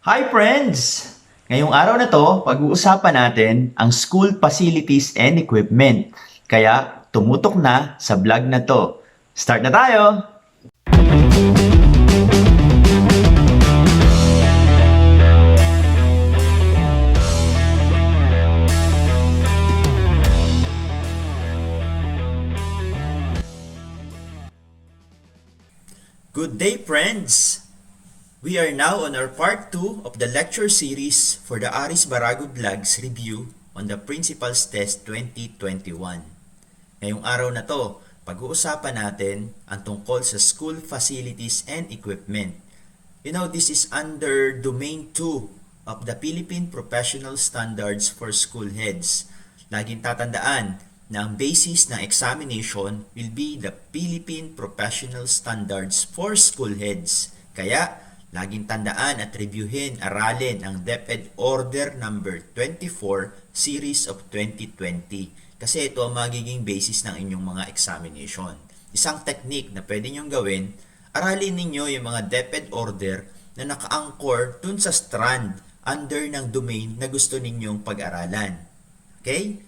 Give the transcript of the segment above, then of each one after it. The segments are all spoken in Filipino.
Hi friends! Ngayong araw na to, pag-uusapan natin ang school facilities and equipment. Kaya tumutok na sa vlog na to. Start na tayo! Good day friends! We are now on our part 2 of the lecture series for the Aris Barrago Vlogs review on the Principal's Test 2021. Ngayong araw na to, pag-uusapan natin ang tungkol sa school facilities and equipment. You know, this is under Domain 2 of the Philippine Professional Standards for School Heads. Laging tatandaan na ang basis ng examination will be the Philippine Professional Standards for School Heads. Kaya, laging tandaan at reviewin, aralin ang DepEd Order number 24 Series of 2020 kasi ito ang magiging basis ng inyong mga examination. Isang technique na pwede nyong gawin, aralin ninyo yung mga DepEd Order na naka-anchor dun sa strand under ng domain na gusto ninyong pag-aralan. Okay?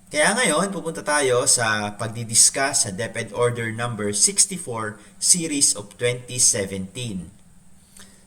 Kaya ngayon, pupunta tayo sa pagdidiscuss sa DepEd Order number 64 Series of 2017.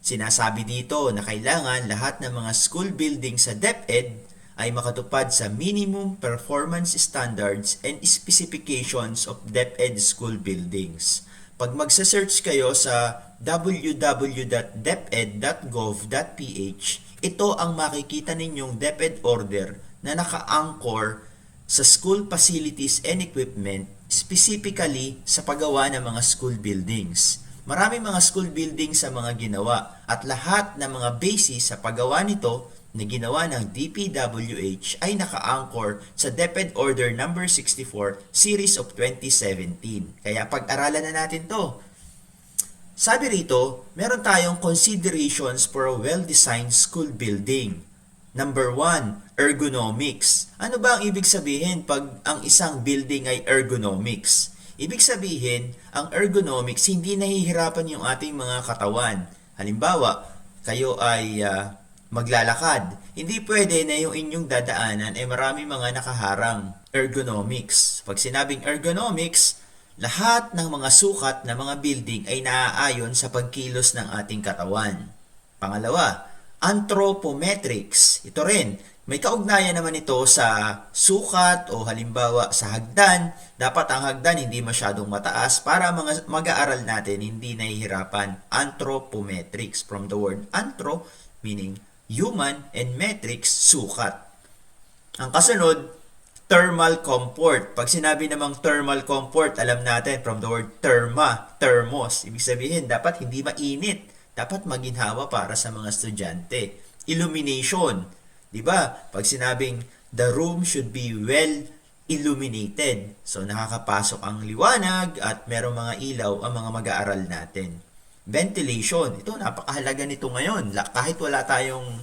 Sinasabi dito na kailangan lahat ng mga school buildings sa DepEd ay makatupad sa minimum performance standards and specifications of DepEd school buildings. Pag magsa-search kayo sa www.deped.gov.ph, ito ang makikita ninyong DepEd Order na naka-anchor sa school facilities and equipment, specifically sa paggawa ng mga school buildings. Maraming mga school buildings sa mga ginawa at lahat ng mga basis sa paggawa nito na ginawa ng DPWH ay naka-anchor sa DepEd Order number 64 Series of 2017. Kaya pag-aralan na natin to. Sabi rito, meron tayong considerations for a well-designed school building. Number 1, ergonomics. Ano ba ang ibig sabihin pag ang isang building ay ergonomics? Ibig sabihin, ang ergonomics hindi nahihirapan yung ating mga katawan. Halimbawa, kayo ay maglalakad. Hindi pwede na yung inyong dadaanan ay marami mga nakaharang. Ergonomics. Pag sinabing ergonomics, lahat ng mga sukat ng mga building ay naaayon sa pagkilos ng ating katawan. Pangalawa, anthropometrics. Ito rin, may kaugnayan naman ito sa sukat o halimbawa sa hagdan. Dapat ang hagdan hindi masyadong mataas para mag-aaral natin hindi nahihirapan. Anthropometrics, from the word anthro, meaning human, and metrics, sukat. Ang kasunod, thermal comfort. Pag sinabi namang thermal comfort, alam natin from the word therma, thermos. Ibig sabihin, dapat hindi mainit. Dapat maginhawa para sa mga estudyante. Illumination. Diba? Pag sinabing the room should be well illuminated. So nakakapasok ang liwanag at merong mga ilaw ang mga mag-aaral natin. Ventilation. Ito, napakahalaga nito ngayon. Kahit wala tayong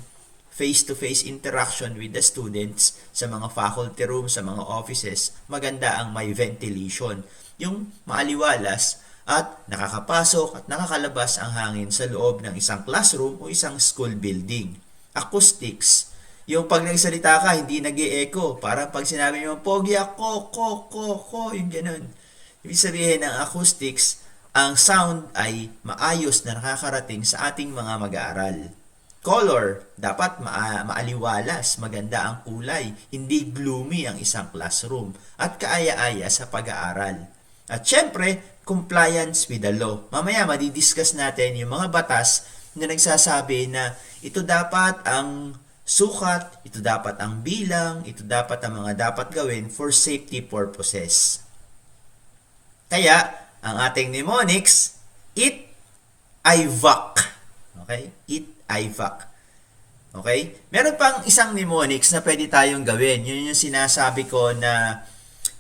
face-to-face interaction with the students sa mga faculty room, sa mga offices, maganda ang may ventilation. Yung maaliwalas at nakakapasok at nakakalabas ang hangin sa loob ng isang classroom o isang school building. Acoustics. Yung pag nagsalita ka, hindi nag-e-echo. Parang pag sinabi mo, pogi ako, ko, yung ganun. Ibig sabihin ng acoustics, ang sound ay maayos na nakakarating sa ating mga mag-aaral. Color, dapat maaliwalas, maganda ang kulay, hindi gloomy ang isang classroom, at kaaya-aya sa pag-aaral. At syempre, compliance with the law. Mamaya madidiscuss natin yung mga batas na nagsasabi na ito dapat ang sukat, ito dapat ang bilang, ito dapat ang mga dapat gawin for safety purposes. Kaya, ang ating mnemonics, it, IVAC. Okay? It, IVAC. Okay? Meron pang isang mnemonics na pwede tayong gawin. Yun yung sinasabi ko na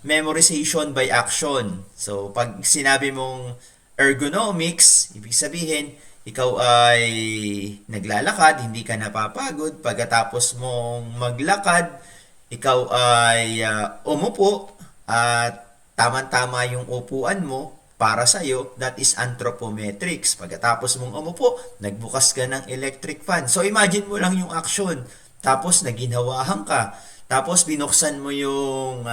memorization by action. So, pag sinabi mong ergonomics, ibig sabihin, ikaw ay naglalakad, hindi ka napapagod. Pagkatapos mong maglakad, ikaw ay umupo at tama-tama yung upuan mo. para sa'yo, that is anthropometrics. Pagkatapos mong umupo, nagbukas ka ng electric fan. So imagine mo lang yung action. Tapos naginhawahan ka. Tapos binuksan mo yung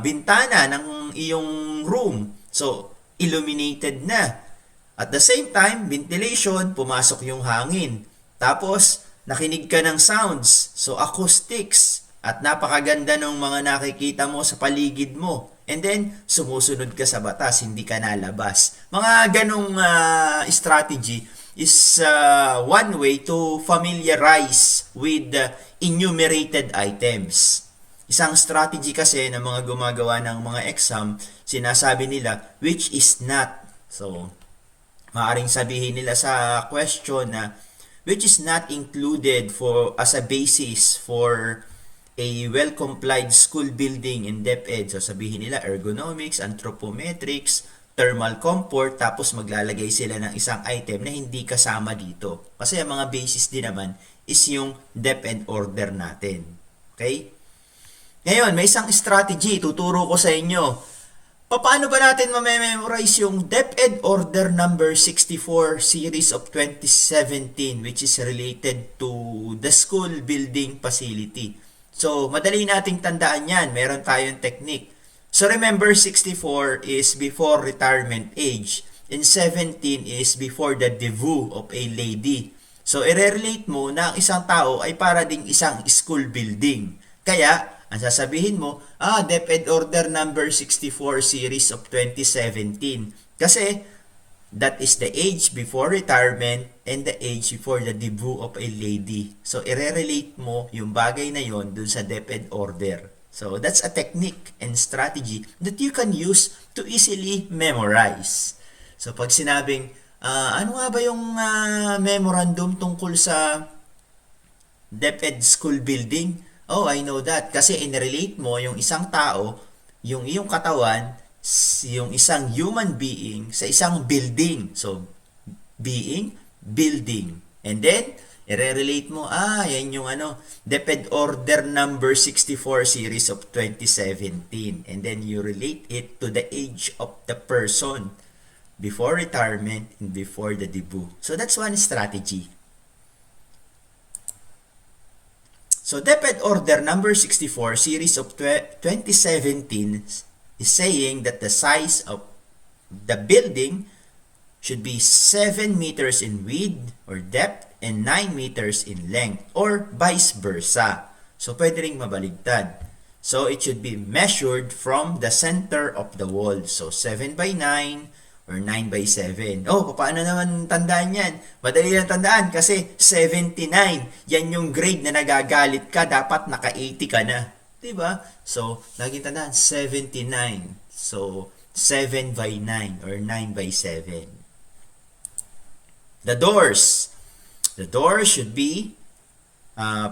bintana ng iyong room. So illuminated na. At the same time, ventilation, pumasok yung hangin. Tapos nakinig ka ng sounds. So acoustics. At napakaganda ng mga nakikita mo sa paligid mo. And then, sumusunod ka sa batas, hindi ka nalabas. Mga ganong strategy is one way to familiarize with enumerated items. Isang strategy kasi ng mga gumagawa ng mga exam, sinasabi nila, which is not. So, maaaring sabihin nila sa question na, which is not included as a basis for a well-complied school building in DepEd. So sabihin nila ergonomics, anthropometrics, thermal comfort, tapos maglalagay sila ng isang item na hindi kasama dito. Kasi ang mga basis din naman is yung DepEd order natin. Okay? Ngayon, may isang strategy, tuturo ko sa inyo. Paano ba natin ma-memorize yung DepEd order number 64 series of 2017 which is related to the school building facility? So, madali nating tandaan yan. Meron tayong technique. So, remember, 64 is before retirement age. And 17 is before the debut of a lady. So, i-relate mo na ang isang tao ay para ding isang school building. Kaya, ang sasabihin mo, DepEd Order number 64 series of 2017. Kasi, that is the age before retirement and the age before the debut of a lady. So, i-relate mo yung bagay na yon dun sa DepEd order. So, that's a technique and strategy that you can use to easily memorize. So, pag sinabing, ano nga ba yung memorandum tungkol sa DepEd school building? Oh, I know that. Kasi in-relate mo yung isang tao, yung iyong katawan, yung isang human being sa isang building. So, being, building. And then, i-relate mo, yan yung DepEd Order number 64 series of 2017. And then, you relate it to the age of the person before retirement and before the debut. So, that's one strategy. So, DepEd Order number 64 series of 2017 is saying that the size of the building should be 7 meters in width or depth and 9 meters in length or vice versa. So, pwede ring mabaligtad. So, it should be measured from the center of the wall. So, 7 by 9 or 9 by 7. Oh, paano naman tandaan yan? Madali lang tandaan kasi 79. Yan yung grade na nagagalit ka. Dapat naka-80 ka na. Diba? So, laging tandaan, 79. So, 7 by 9 or 9 by 7. The doors. The doors should be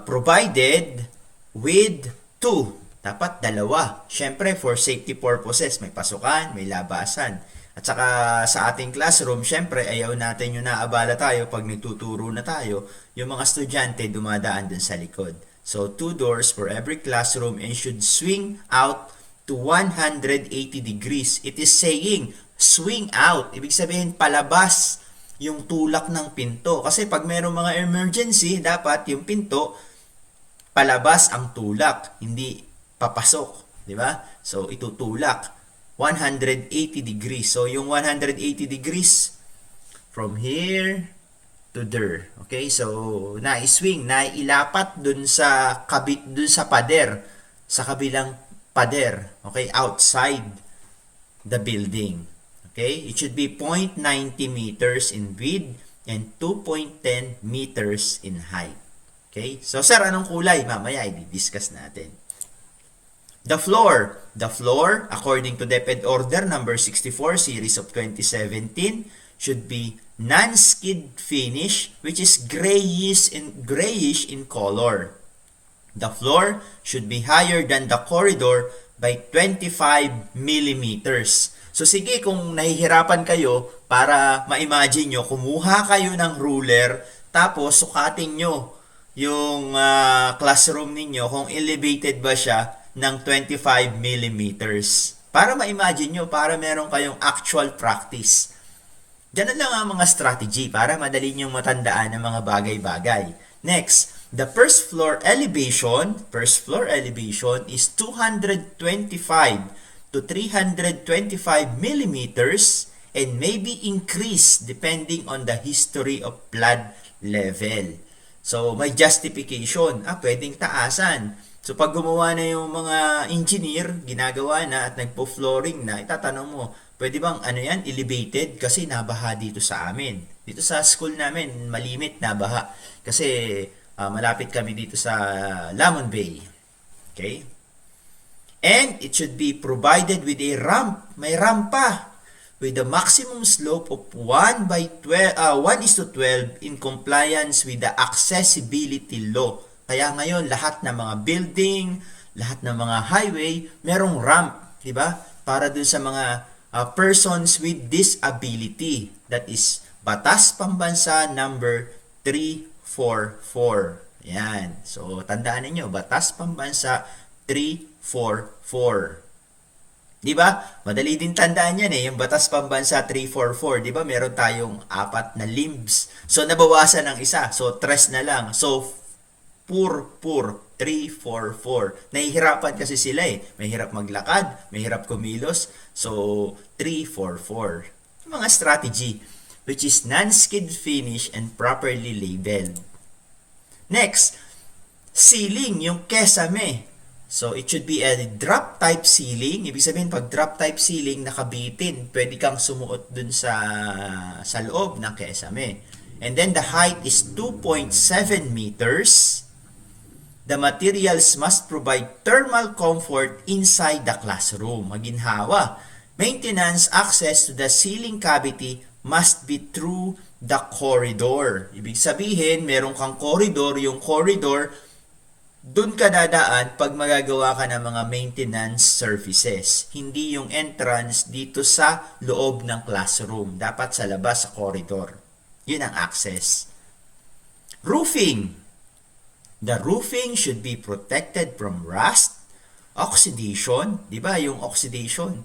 provided with 2. Dapat dalawa. Siyempre, for safety purposes, may pasukan, may labasan. At saka sa ating classroom, siyempre, ayaw natin yung naabala tayo pag nagtuturo na tayo, yung mga estudyante dumadaan dun sa likod. So, 2 doors for every classroom and should swing out to 180 degrees. It is saying, swing out. Ibig sabihin, palabas yung tulak ng pinto. Kasi pag mayroong mga emergency, dapat yung pinto, palabas ang tulak, hindi papasok. Diba? So, itutulak. 180 degrees. So, yung 180 degrees, from here to there. Okay, so na-swing, nailapat dun sa pader, sa kabilang pader. Okay, outside the building. Okay, it should be 0.90 meters in width and 2.10 meters in height. Okay, so sir, anong kulay? Mamaya i-discuss natin. The floor, according to DepEd Order number 64 series of 2017, should be non-skid finish, which is grayish in color. The floor should be higher than the corridor by 25 millimeters. So sige, kung nahihirapan kayo, para ma-imagine nyo, kumuha kayo ng ruler, tapos sukatin nyo yung classroom ninyo kung elevated ba siya ng 25 millimeters. Para ma-imagine nyo, para meron kayong actual practice. Ganun lang ang mga strategy para madali nyong matandaan ang mga bagay-bagay. Next, the first floor elevation is 225 to 325 millimeters and may be increased depending on the history of flood level. So, may justification. Pwedeng taasan. So, pag gumawa na yung mga engineer, ginagawa na at nagpo-flooring na, itatanong mo, pwede bang elevated? Kasi nabaha dito sa amin. Dito sa school namin, malimit nabaha. Kasi malapit kami dito sa Lamon Bay. Okay? And it should be provided with a ramp. May rampa with a maximum slope of 1:12 in compliance with the accessibility law. Kaya ngayon, lahat ng mga building, lahat ng mga highway, merong ramp, di ba? Para dun sa mga persons with disability. That is Batas Pambansa number 344. Yan. So, tandaan niyo, Batas Pambansa 344. Di ba? Madali din tandaan yan yung Batas Pambansa 344. Di ba? Meron tayong 4 na limbs. So, nabawasan ng isa. So, 3 na lang. So, 344. Nahihirapan kasi sila May hirap maglakad, may hirap kumilos. So, 344. Mga strategy, which is non-skid finish and properly labeled. Next, ceiling, yung kesame. So, it should be a drop type ceiling. Ibig sabihin, pag drop type ceiling, nakabitin. Pwede kang sumuot dun sa loob ng kesame. And then, the height is 2.7 meters. The materials must provide thermal comfort inside the classroom. Maginhawa. Maintenance access to the ceiling cavity must be through the corridor. Ibig sabihin, meron kang corridor. Yung corridor, dun ka dadaan pag magagawa ka ng mga maintenance services. Hindi yung entrance dito sa loob ng classroom. Dapat sa labas, sa corridor. Yun ang access. Roofing. The roofing should be protected from rust, oxidation, di ba? Yung oxidation,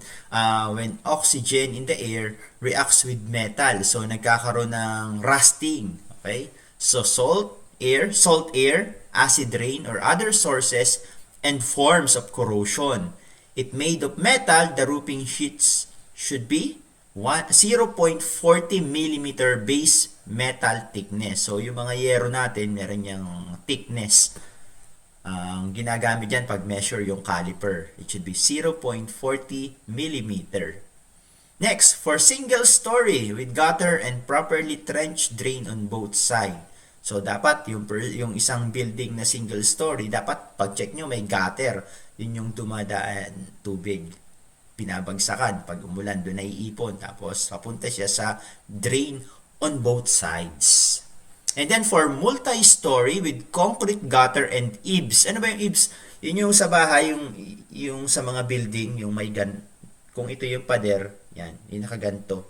when oxygen in the air reacts with metal, so nagkakaroon ng rusting, okay? So salt air, acid rain, or other sources and forms of corrosion. If made of metal, the roofing sheets should be 0.40 mm base metal thickness. So, yung mga yero natin, meron yung thickness. Ang ginagamit dyan pag measure yung caliper. It should be 0.40 mm. Next, for single story with gutter and properly trenched drain on both sides. So, dapat yung isang building na single story, dapat pag-check nyo may gutter. Yun yung dumadaan tubig. Pinabagsakan. Pag umulan, doon naiipon. Tapos, papunta siya sa drain on both sides. And then, for multi-story with concrete gutter and eaves. Ano ba yung eaves? Yun yung sa bahay, yung sa mga building, yung may kung ito yung pader, yan, yung nakaganto.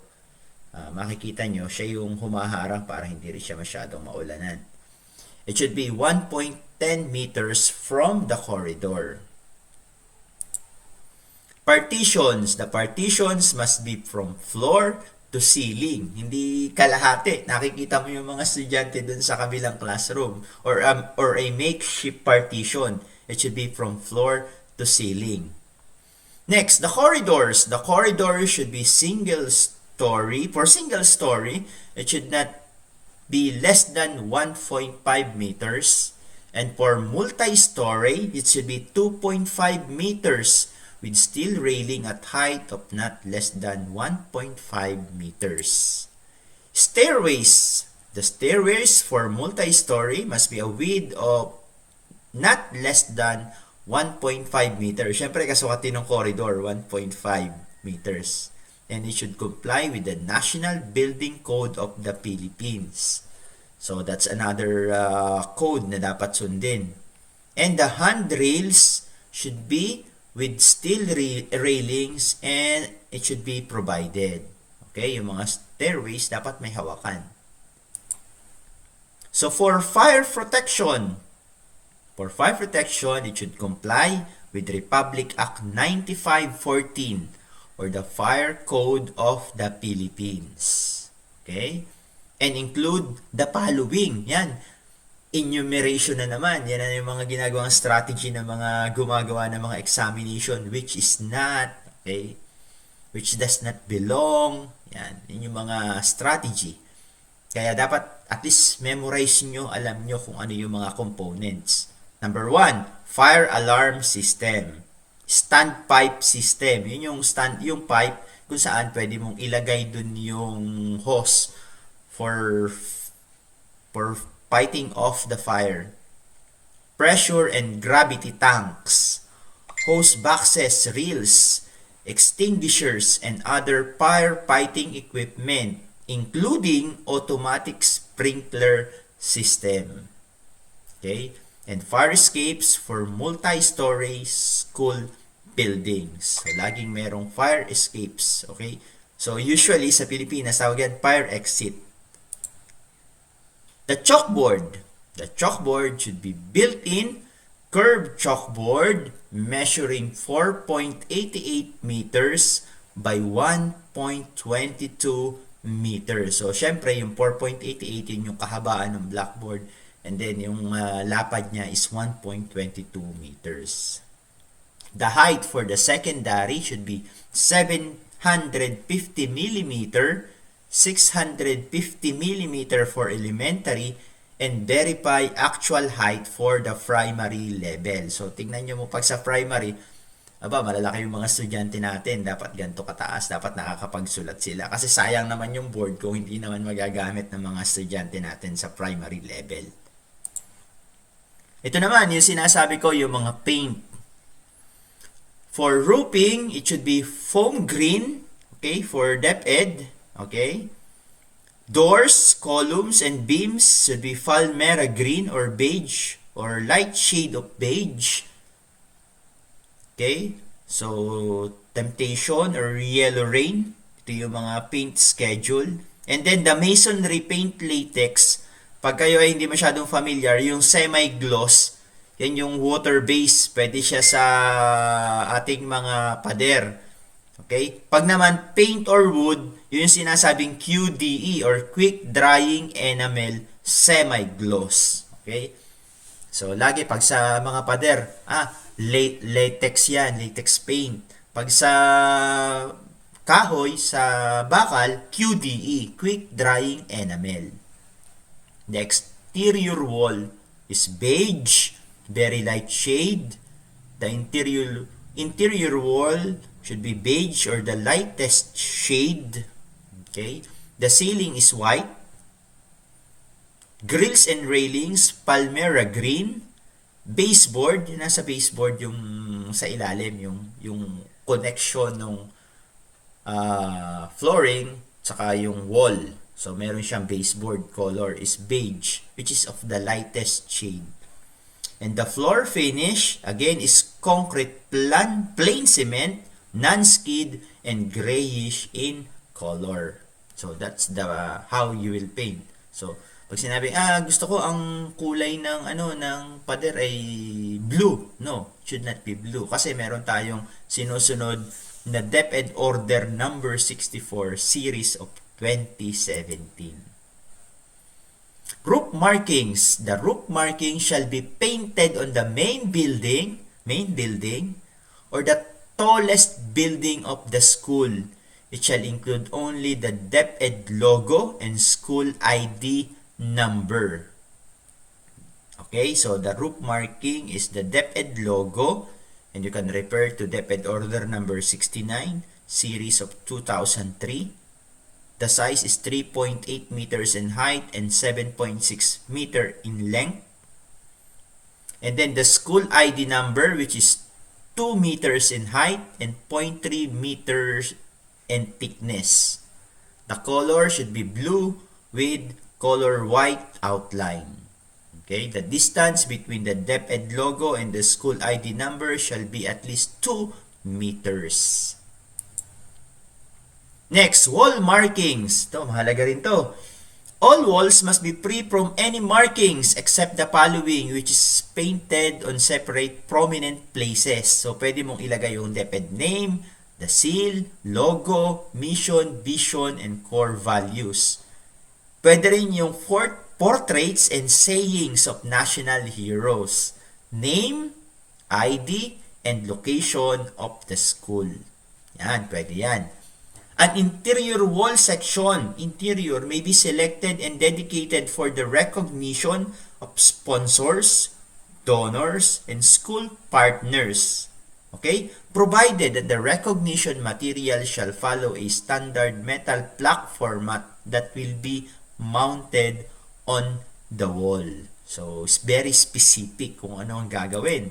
Makikita nyo, siya yung humaharang para hindi rin siya masyadong maulanan. It should be 1.10 meters from the corridor. Partitions. The partitions must be from floor to ceiling. Hindi kalahati. Nakikita mo yung mga estudyante dun sa kabilang classroom. Or a makeshift partition. It should be from floor to ceiling. Next, the corridors. The corridor should be single story. For single story, it should not be less than 1.5 meters. And for multi-story, it should be 2.5 meters with steel railing at height of not less than 1.5 meters. Stairways. The stairways for multi-story must be a width of not less than 1.5 meters. Siyempre, kasukatin ng corridor, 1.5 meters. And it should comply with the National Building Code of the Philippines. So, that's another code na dapat sundin. And the handrails should be with steel railings and it should be provided. Okay, yung mga stairways dapat may hawakan. So for fire protection, it should comply with Republic Act 9514 or the Fire Code of the Philippines. Okay? And include the following. Yan. Enumeration na naman. Yan na yung mga ginagawang strategy ng mga gumagawa ng mga examination which is not, okay? Which does not belong. Yan. Yan yung mga strategy. Kaya dapat at least memorize nyo, alam nyo kung ano yung mga components. Number 1, fire alarm system. Standpipe system. Yun yung pipe kung saan pwede mong ilagay dun yung hose for fighting off the fire. Pressure and gravity tanks. Hose boxes, reels, extinguishers, and other firefighting equipment, including automatic sprinkler system. Okay? And fire escapes for multi-story school buildings. So, laging merong fire escapes. Okay? So, usually sa Pilipinas, tawag yan fire exit. The chalkboard. The chalkboard should be built-in curved chalkboard measuring 4.88 meters by 1.22 meters. So, syempre, yung 4.88 yun yung kahabaan ng blackboard. And then, yung lapad niya is 1.22 meters. The height for the secondary should be 750 millimeter, 650 millimeter for elementary, and verify actual height for the primary level. So, tingnan nyo mo pag sa primary, malalaki yung mga estudyante natin. Dapat ganito kataas. Dapat nakakapagsulat sila. Kasi sayang naman yung board kung hindi naman magagamit ng mga estudyante natin sa primary level. Ito naman, yung sinasabi ko, yung mga paint. For roofing, it should be foam green, okay, for DepEd. Okay. Doors, columns, and beams should be Palmera green or beige or light shade of beige. Okay. So, Temptation or Yellow Rain. Ito yung mga paint schedule. And then, the masonry paint latex. Pag kayo ay hindi masyadong familiar, yung semi-gloss, yan yung water-based. Pwede siya sa ating mga pader. Okay? Pag naman paint or wood, yun yung sinasabing QDE or Quick Drying Enamel Semi-Gloss. Okay? So, lagi pag sa mga pader, latex yan, latex paint. Pag sa kahoy, sa bakal, QDE, Quick Drying Enamel. The exterior wall is beige, very light shade. The interior wall should be beige or the lightest shade. Okay. The ceiling is white. Grills and railings, Palmera green. Baseboard, yung nasa baseboard yung sa ilalim, yung connection ng flooring saka yung wall. So meron siyang baseboard color is beige, which is of the lightest shade. And the floor finish again is concrete plain cement, non-skid, and grayish in color. So that's the how you will paint. So pag sinabi, gusto ko ang kulay ng ng pader ay blue. No, it should not be blue kasi meron tayong sinusunod na DepEd Order number 64 series of 2017. Roof markings. The roof marking shall be painted on the main building or the tallest building of the school. It shall include only the DepEd logo and school ID number. Okay, so the roof marking is the DepEd logo, and you can refer to DepEd Order number 69, series of 2003. The size is 3.8 meters in height and 7.6 meter in length. And then the school ID number, which is 2 meters in height and 0.3 meters in thickness. The color should be blue with color white outline. Okay, the distance between the DepEd logo and the school ID number shall be at least 2 meters. Next, wall markings. Ito, mahalaga rin to. All walls must be free from any markings except the following, which is painted on separate prominent places. So, pwede mong ilagay yung DepEd name, the seal, logo, mission, vision, and core values. Pwede rin yung portraits and sayings of national heroes, name, ID, and location of the school. Yan, pwede yan. An interior wall section, interior, may be selected and dedicated for the recognition of sponsors, donors, and school partners. Okay? Provided that the recognition material shall follow a standard metal plaque format that will be mounted on the wall. So, it's very specific kung ano ang gagawin.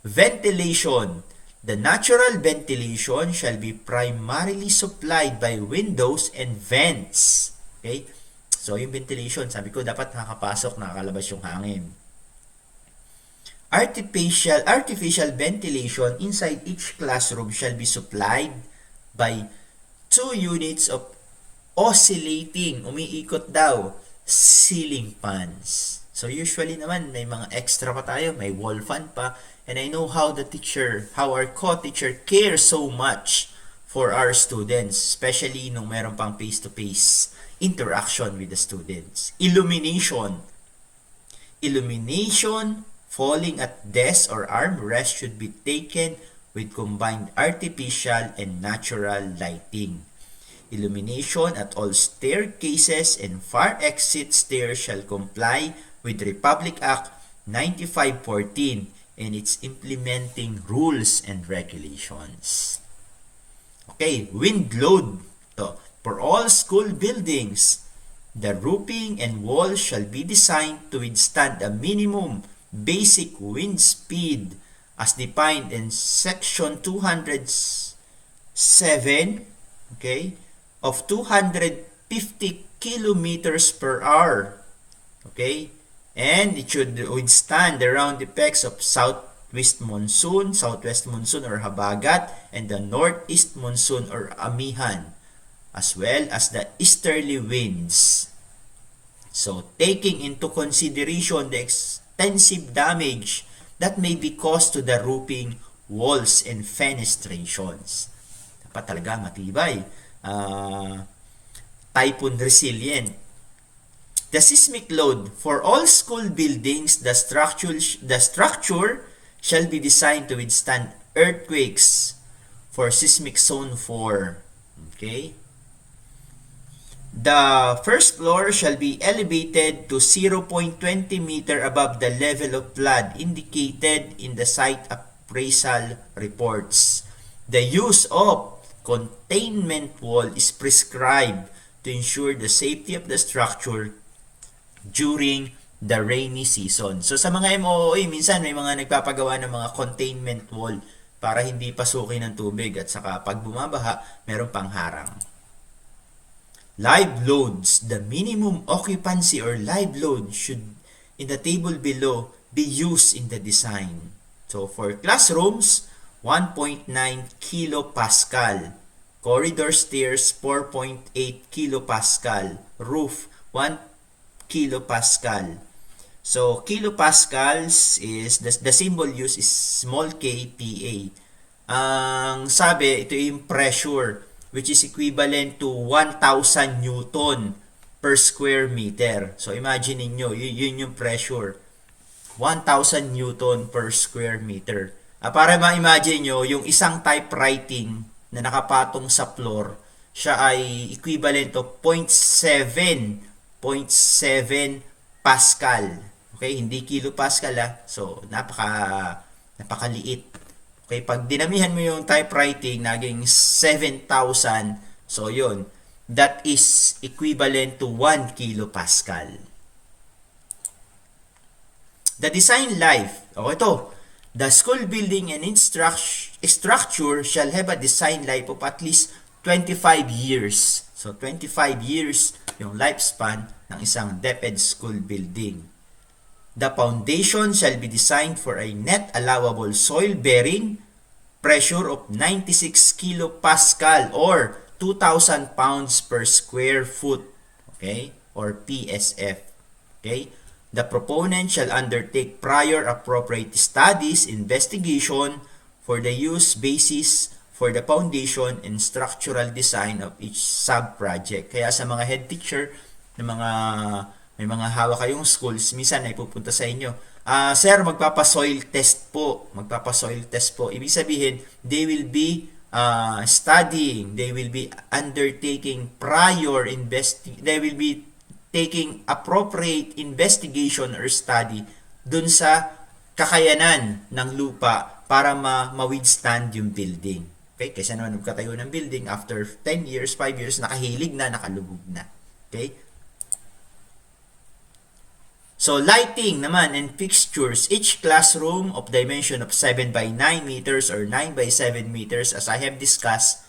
Ventilation. The natural ventilation shall be primarily supplied by windows and vents. Okay? So, yung ventilation, sabi ko, dapat nakakapasok, nakakalabas yung hangin. Artificial ventilation inside each classroom shall be supplied by 2 units of oscillating, umiikot daw, ceiling fans. So, usually naman, may mga extra pa tayo, may wall fan pa. And I know how our co-teacher cares so much for our students, especially nung meron pang face-to-face interaction with the students. Illumination. Illumination falling at desk or armrest should be taken with combined artificial and natural lighting. Illumination at all staircases and fire exit stairs shall comply with Republic Act 9514 and its implementing rules and regulations. Okay, wind load. So, for all school buildings, the roofing and walls shall be designed to withstand a minimum basic wind speed as defined in section 207, okay, of 250 kilometers per hour. Okay? And it should withstand the round effects of southwest monsoon or habagat, and the northeast monsoon or amihan, as well as the easterly winds. So, taking into consideration the extensive damage that may be caused to the roofing, walls, and fenestrations. Dapat talaga matibay. Typhoon resilient. The seismic load for all school buildings, the structure shall be designed to withstand earthquakes for seismic zone 4. Okay? The first floor shall be elevated to 0.20 meter above the level of flood indicated in the site appraisal reports. The use of containment wall is prescribed to ensure the safety of the structure during the rainy season. So sa mga MOOE, minsan may mga nagpapagawa ng mga containment wall para hindi pasukin ng tubig at saka pag bumabaha, meron pang harang. Live loads. The minimum occupancy or live load should, in the table below, be used in the design. So for classrooms, 1.9 kilopascal. Corridor stairs, 4.8 kilopascal. Roof, 1 kilopascal. So, kilopascals is, the symbol used is small k, PA. Ang sabi, ito yung pressure, which is equivalent to 1,000 Newton per square meter. So, imagine niyo yun yung pressure. 1,000 Newton per square meter. Para ma-imagine nyo, yung isang typewriting na nakapatong sa floor, siya ay equivalent to 0.7 pascal. Okay, hindi kilopascal So, napakaliit. Okay, pag dinamihan mo yung typewriting, naging 7,000. So, yun. That is equivalent to 1 kilopascal. The design life. Okay, ito. The school building and structure shall have a design life of at least 25 years. So, 25 years yung lifespan ng isang DepEd school building. The foundation shall be designed for a net allowable soil-bearing pressure of 96 kilopascal or 2,000 pounds per square foot. Okay? or PSF. Okay? The proponent shall undertake prior appropriate studies, investigation for the use basis for the foundation and structural design of each sub-project. Kaya sa mga head teacher, may mga hawak kayong schools, minsan ay pupunta sa inyo, sir, magpapa-soil test po. Magpapa-soil test po. Ibig sabihin, they will be studying, they will be undertaking they will be taking appropriate investigation or study dun sa kakayanan ng lupa para ma-withstand yung building. Okay? Kaysa naman magkatayo ng building after 10 years, 5 years, nakahilig na, nakalubog na. Okay? So, lighting naman and fixtures. Each classroom of dimension of 7 by 9 meters or 9 by 7 meters, as I have discussed,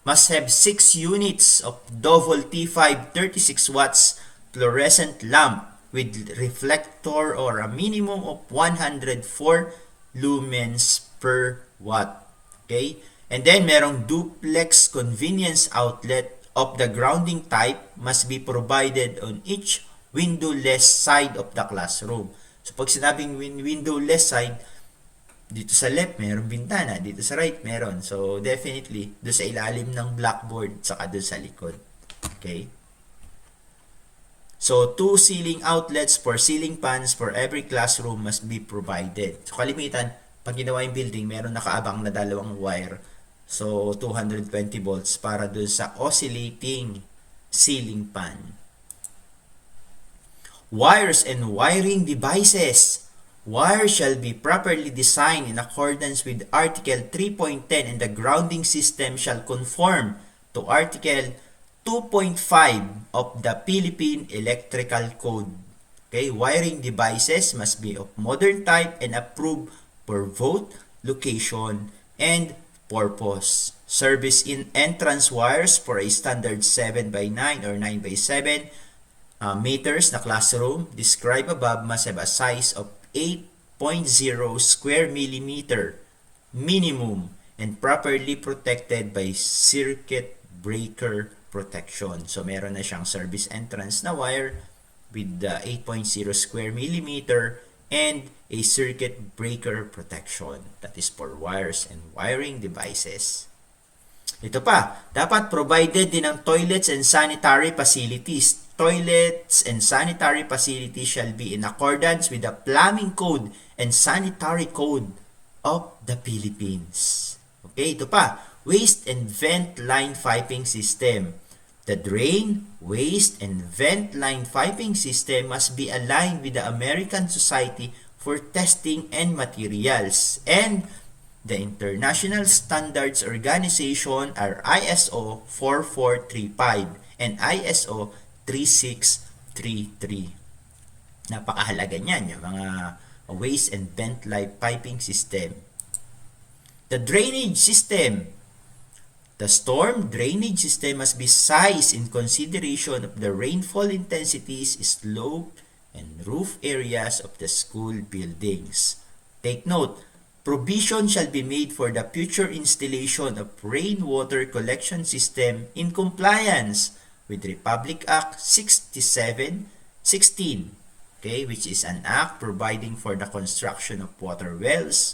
must have 6 units of double T5 36 watts fluorescent lamp with reflector or a minimum of 104 lumens per watt. Okay? And then, merong duplex convenience outlet of the grounding type must be provided on each windowless side of the classroom. So, pag sinabing windowless side, dito sa left, meron bintana. Dito sa right, meron. So, definitely, doon sa ilalim ng blackboard, saka doon sa likod. Okay? So, 2 ceiling outlets for ceiling fans for every classroom must be provided. So, kalimitan, pag ginawa yung building, meron nakaabang na dalawang wire. So, 220 volts para doon sa oscillating ceiling fan. Wires and wiring devices. Wires shall be properly designed in accordance with Article 3.10 and the grounding system shall conform to Article 2.5 of the Philippine Electrical Code. Okay, wiring devices must be of modern type and approved for both location and purpose. Service in entrance wires for a standard 7 by 9 or 9 by 7 meters na classroom described above must have a size of 8.0 square millimeter minimum and properly protected by circuit breaker protection. So, meron na siyang service entrance na wire with the 8.0 square millimeter and a circuit breaker protection. That is for wires and wiring devices. Ito pa, dapat provided din ng toilets and sanitary facilities. Toilets and sanitary facilities shall be in accordance with the plumbing code and sanitary code of the Philippines. Okay, ito pa, waste and vent line piping system. The drain, waste, and vent line piping system must be aligned with the American Society for Testing and Materials and the International Standards Organization are ISO 4435 and ISO 3633. Napakahalaga niyan, yung mga waste and vent line piping system. The drainage system. The storm drainage system must be sized in consideration of the rainfall intensities, slope, and roof areas of the school buildings. Take note, provision shall be made for the future installation of rainwater collection system in compliance with Republic Act 67-16, okay, which is an act providing for the construction of water wells,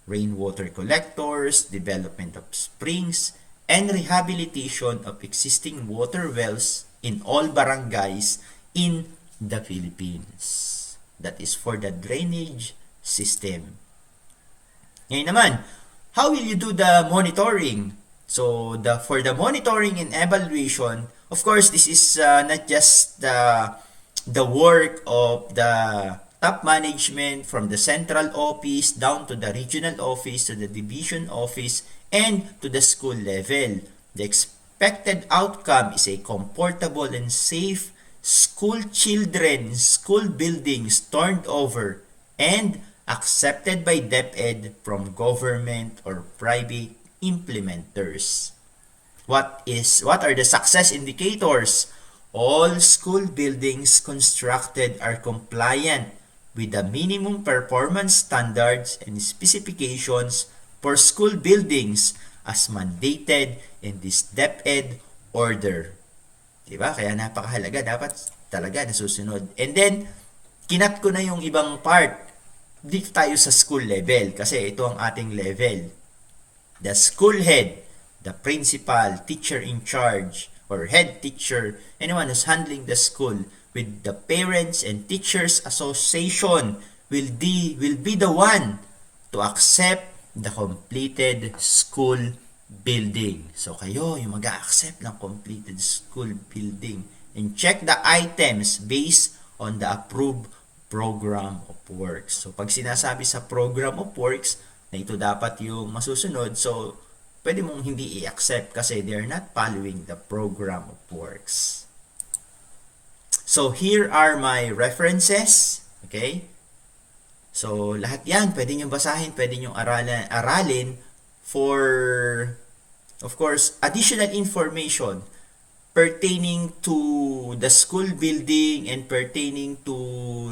rainwater collectors, development of springs, and rehabilitation of existing water wells in all barangays in the Philippines. That is for the drainage system. Ngayon naman, how will you do the monitoring? So, for the monitoring and evaluation, of course, this is not just the work of the top management from the central office down to the regional office to the division office and to the school level. The expected outcome is a comfortable and safe school children, school buildings turned over and accepted by DepEd from government or private implementers. What are the success indicators? All school buildings constructed are compliant with the minimum performance standards and specifications for school buildings as mandated in this DepEd order. Diba? Kaya napakahalaga. Dapat talaga nasusunod. And then, kinat ko na yung ibang part. Dito tayo sa school level kasi ito ang ating level. The school head, the principal, teacher in charge, or head teacher, anyone who's handling the school, with the parents and teachers association will be the one to accept the completed school building. So kayo yung mag-accept ng completed school building and check the items based on the approved program of works. So pag sinasabi sa program of works na ito dapat yung masusunod, so pwede mong hindi i-accept kasi they're not following the program of works. So here are my references. Okay? So lahat yan, pwede nyo basahin, pwede nyo aralin for, of course, additional information pertaining to the school building and pertaining to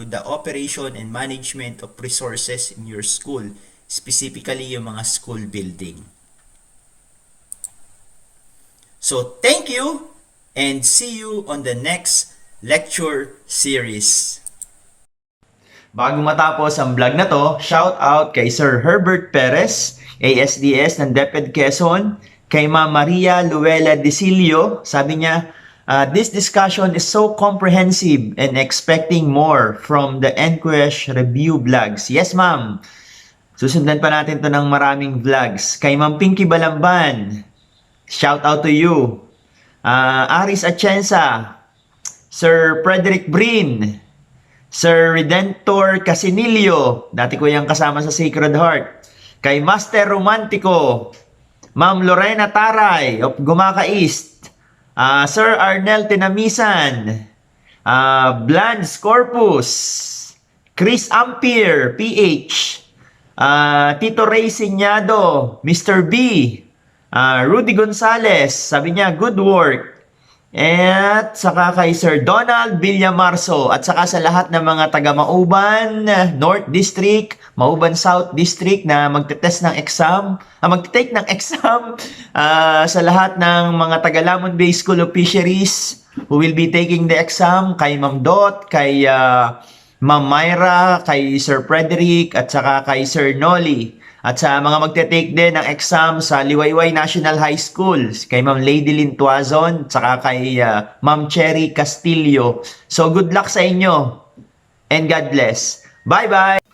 the operation and management of resources in your school, specifically yung mga school building. So thank you and see you on the next lecture series. Bago matapos ang vlog na to, shout out kay Sir Herbert Perez, ASDS ng DepEd Quezon, kay Ma'am Maria Luella Desilio. Sabi niya, this discussion is so comprehensive and expecting more from the Nqesh review vlogs. Yes, ma'am. Susundan pa natin to ng maraming vlogs. Kay Ma'am Pinky Balamban, shout out to you. Aris Atienza, Sir Frederick Brin, Sir Redentor Casinilio, dati ko yung kasama sa Sacred Heart. Kay Master Romantico, Ma'am Lorena Taray of Gumaca East, Sir Arnel Tinamisan, Blanche Corpus, Chris Ampere, PH, Tito Ray Sinyado, Mr. B, Rudy Gonzales, sabi niya, good work. At saka kay Sir Donald Villamarso at saka sa lahat ng mga taga Mauban North District, Mauban South District na magte-test ng exam, magte-take ng exam, sa lahat ng mga taga Lamon Bay School of Fisheries who will be taking the exam, kay Ma'am Dot, kay Ma'am Myra, kay Sir Frederick at saka kay Sir Nolly. At sa mga magte-take din ng exam sa Liwayway National High School, kay Ma'am Lady Lynn Tuazon, saka kay Ma'am Cherry Castillo. So good luck sa inyo and God bless. Bye-bye!